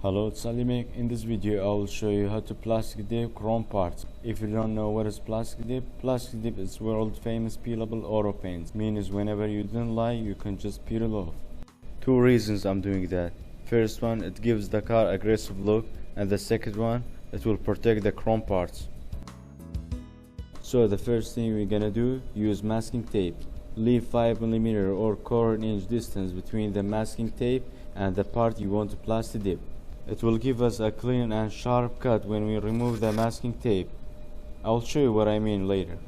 Hello, it's AliMECH. In this video, I will show you how to plastic dip chrome parts. If you don't know what is plastic dip is world famous peelable auto paints. Means whenever you don't like, you can just peel it off. Two reasons I'm doing that. First one, it gives the car aggressive look, and the second one, it will protect the chrome parts. So the first thing we're gonna do, use masking tape. Leave 5mm or 1/4 inch distance between the masking tape and the part you want to plasti dip. It will give us a clean and sharp cut when we remove the masking tape. I'll show you what I mean later.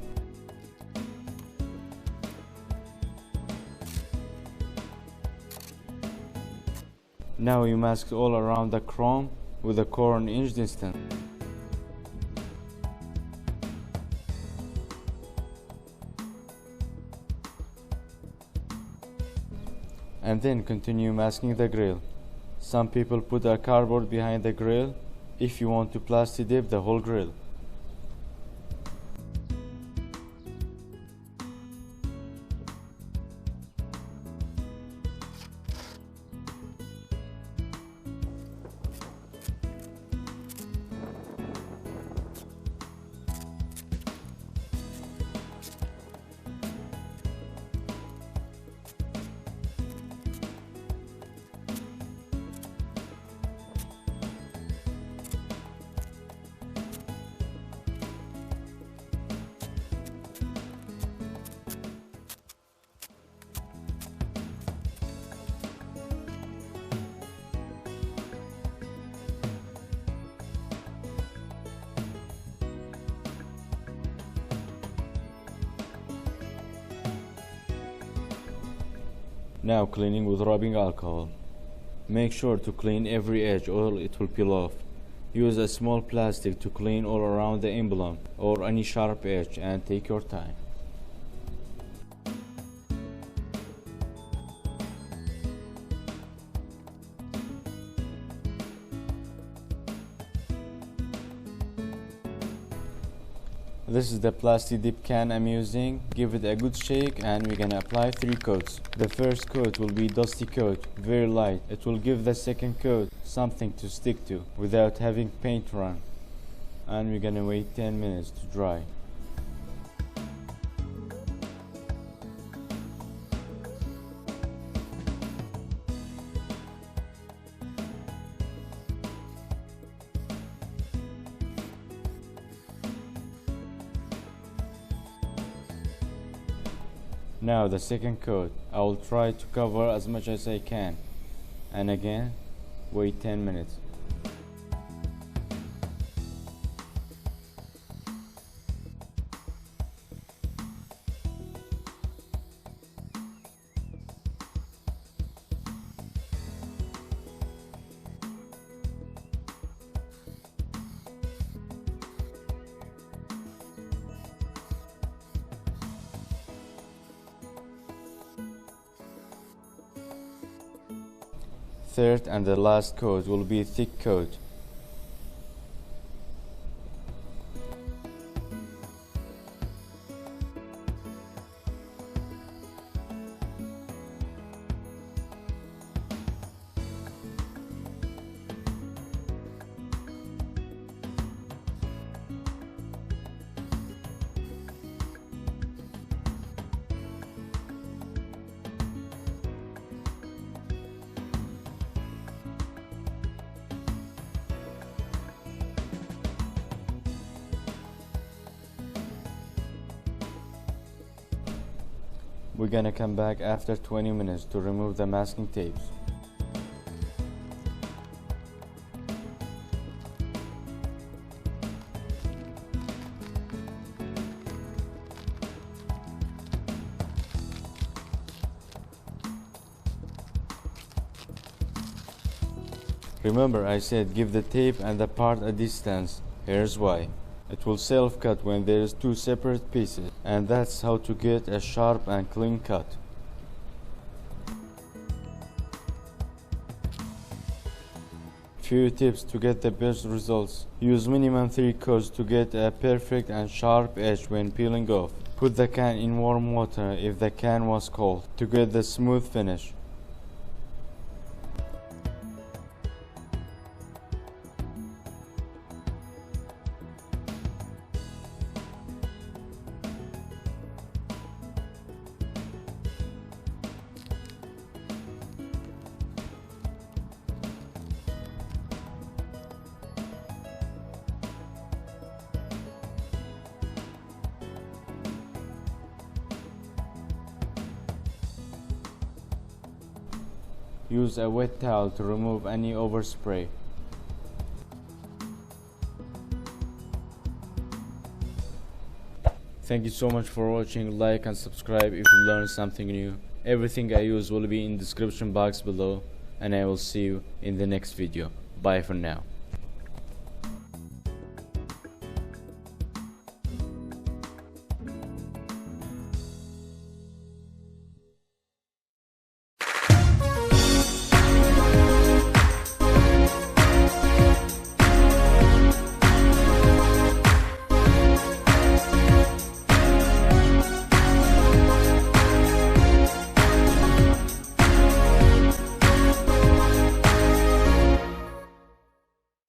Now we mask all around the chrome with a 1/4 inch distance. And then continue masking the grill. Some people put a cardboard behind the grill if you want to plasti dip the whole grill. Now cleaning with rubbing alcohol. Make sure to clean every edge or it will peel off. Use a small plastic to clean all around the emblem or any sharp edge and take your time. This is the Plasti dip can I'm using. Give it a good shake and we're gonna apply 3 coats. The first coat will be dusty coat, very light. It will give the second coat something to stick to without having paint run. And we're gonna wait 10 minutes to dry. Now the second coat, I will try to cover as much as I can, and again wait 10 minutes. Third and the last coat will be thick coat. We're gonna come back after 20 minutes to remove the masking tapes. Remember, I said give the tape and the part a distance. Here's why. It will self-cut when there is 2 separate pieces, and that's how to get a sharp and clean cut. Few tips to get the best results. Use minimum 3 coats to get a perfect and sharp edge when peeling off. Put the can in warm water if the can was cold to get the smooth finish. Use a wet towel to remove any overspray. Thank you so much for watching. Like and subscribe if you learned something new. Everything I use will be in the description box below, and I will see you in the next video. Bye for now.